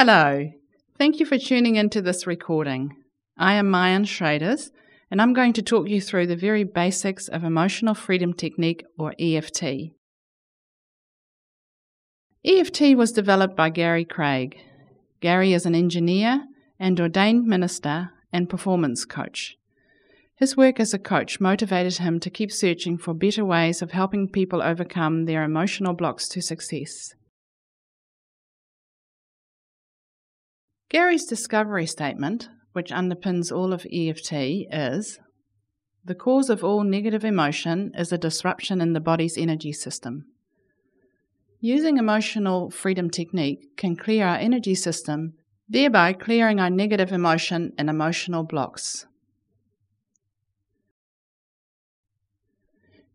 Hello, thank you for tuning into this recording. I am Mayan Schraders, and I'm going to talk you through the very basics of Emotional Freedom Technique, or EFT. EFT was developed by Gary Craig. Gary is an engineer and ordained minister and performance coach. His work as a coach motivated him to keep searching for better ways of helping people overcome their emotional blocks to success. Gary's discovery statement, which underpins all of EFT, is: the cause of all negative emotion is a disruption in the body's energy system. Using emotional freedom technique can clear our energy system, thereby clearing our negative emotion and emotional blocks.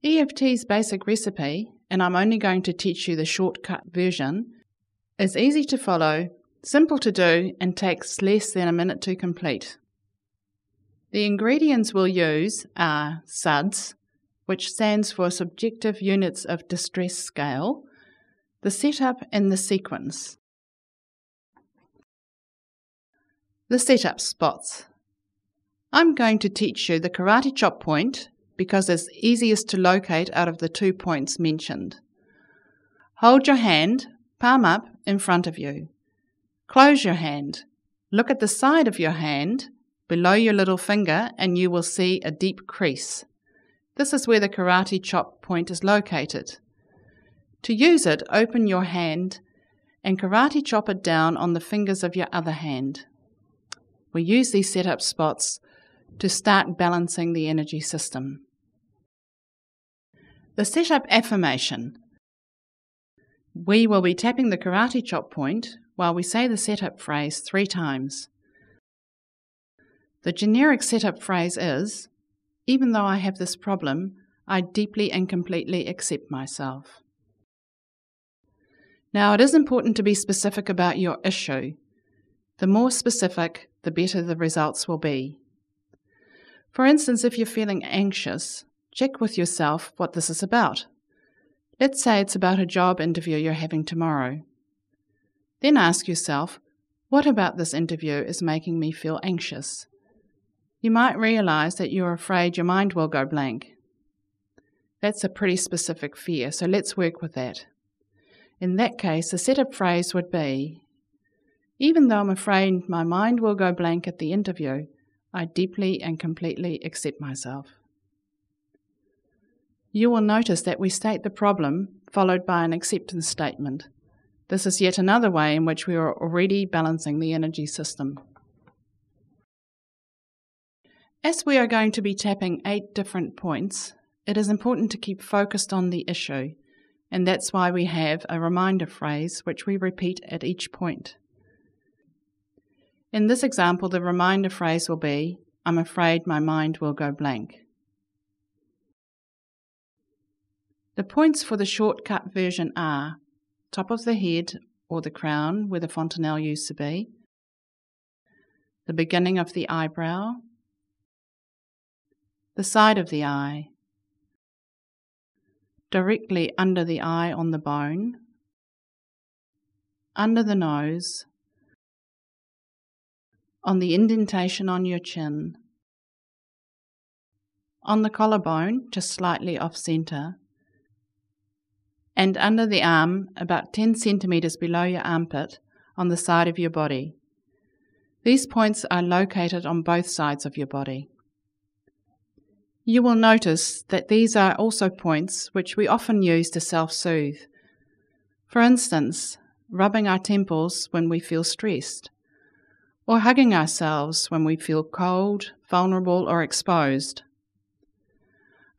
EFT's basic recipe, and I'm only going to teach you the shortcut version, is easy to follow, simple to do, and takes less than a minute to complete. The ingredients we'll use are SUDS, which stands for Subjective Units of Distress Scale, the setup and the sequence. The setup spots. I'm going to teach you the karate chop point because it's easiest to locate out of the 2 points mentioned. Hold your hand, palm up, in front of you. Close your hand. Look at the side of your hand, below your little finger, and you will see a deep crease. This is where the karate chop point is located. To use it, open your hand and karate chop it down on the fingers of your other hand. We use these setup spots to start balancing the energy system. The setup affirmation. We will be tapping the karate chop point while we say the setup phrase 3 times. The generic setup phrase is, even though I have this problem, I deeply and completely accept myself. Now, it is important to be specific about your issue. The more specific, the better the results will be. For instance, if you're feeling anxious, check with yourself what this is about. Let's say it's about a job interview you're having tomorrow. Then ask yourself, what about this interview is making me feel anxious? You might realize that you're afraid your mind will go blank. That's a pretty specific fear, so let's work with that. In that case, the setup phrase would be, even though I'm afraid my mind will go blank at the interview, I deeply and completely accept myself. You will notice that we state the problem followed by an acceptance statement. This is yet another way in which we are already balancing the energy system. As we are going to be tapping 8 different points, it is important to keep focused on the issue, and that's why we have a reminder phrase which we repeat at each point. In this example, the reminder phrase will be, I'm afraid my mind will go blank. The points for the shortcut version are top of the head or the crown where the fontanelle used to be, the beginning of the eyebrow, the side of the eye, directly under the eye on the bone, under the nose, on the indentation on your chin, on the collarbone just slightly off centre, and under the arm about 10 centimetres below your armpit on the side of your body. These points are located on both sides of your body. You will notice that these are also points which we often use to self-soothe. For instance, rubbing our temples when we feel stressed, or hugging ourselves when we feel cold, vulnerable, or exposed.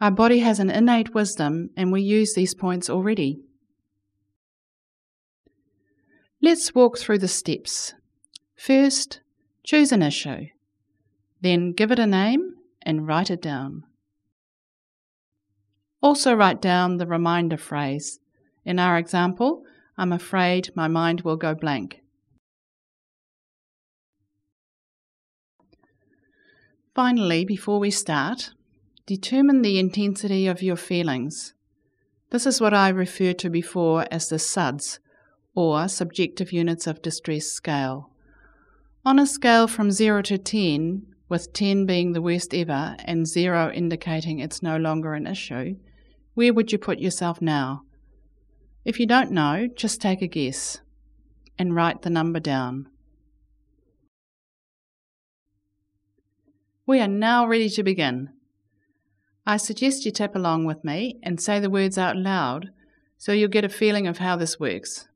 Our body has an innate wisdom, and we use these points already. Let's walk through the steps. First, choose an issue. Then give it a name and write it down. Also write down the reminder phrase. In our example, I'm afraid my mind will go blank. Finally, before we start, determine the intensity of your feelings. This is what I referred to before as the SUDS, or subjective units of distress scale. On a scale from 0 to 10, with 10 being the worst ever and 0 indicating it's no longer an issue, where would you put yourself now? If you don't know, just take a guess and write the number down. We are now ready to begin. I suggest you tap along with me and say the words out loud so you'll get a feeling of how this works.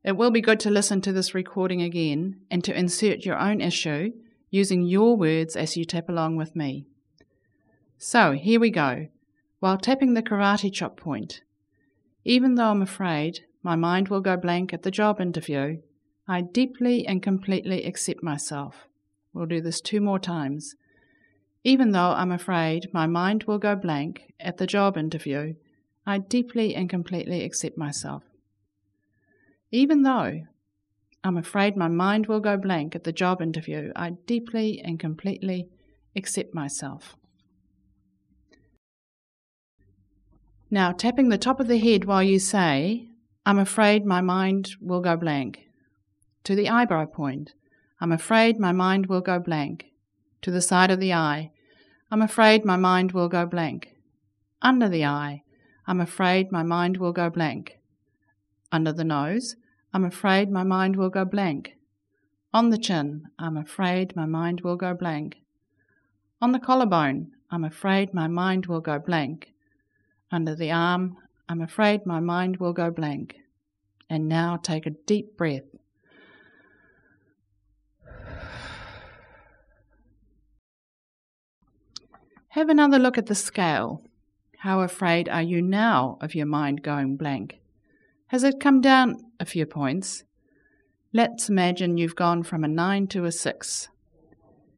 It will be good to listen to this recording again and to insert your own issue using your words as you tap along with me. So, here we go. While tapping the karate chop point, even though I'm afraid my mind will go blank at the job interview, I deeply and completely accept myself. We'll do this 2 more times. Even though I'm afraid my mind will go blank at the job interview, I deeply and completely accept myself. Even though I'm afraid my mind will go blank at the job interview, I deeply and completely accept myself. Now, tapping the top of the head while you say, I'm afraid my mind will go blank. To the eyebrow point, I'm afraid my mind will go blank. To the side of the eye, I'm afraid my mind will go blank. Under the eye, I'm afraid my mind will go blank. Under the nose, I'm afraid my mind will go blank. On the chin, I'm afraid my mind will go blank. On the collarbone, I'm afraid my mind will go blank. Under the arm, I'm afraid my mind will go blank. And now take a deep breath. Have another look at the scale. How afraid are you now of your mind going blank? Has it come down a few points? Let's imagine you've gone from a 9 to a 6.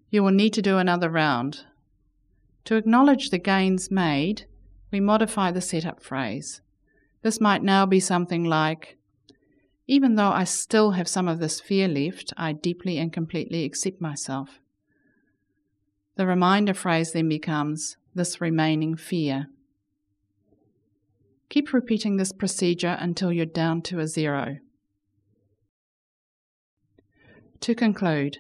You will need to do another round. To acknowledge the gains made, we modify the setup phrase. This might now be something like, even though I still have some of this fear left, I deeply and completely accept myself. The reminder phrase then becomes, this remaining fear. Keep repeating this procedure until you're down to a 0. To conclude,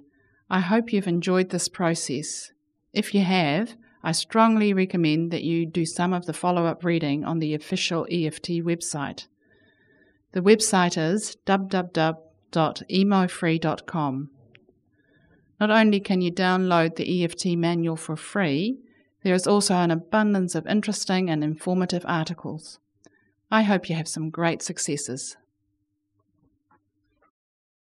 I hope you've enjoyed this process. If you have, I strongly recommend that you do some of the follow-up reading on the official EFT website. The website is www.emofree.com. Not only can you download the EFT manual for free, there is also an abundance of interesting and informative articles. I hope you have some great successes.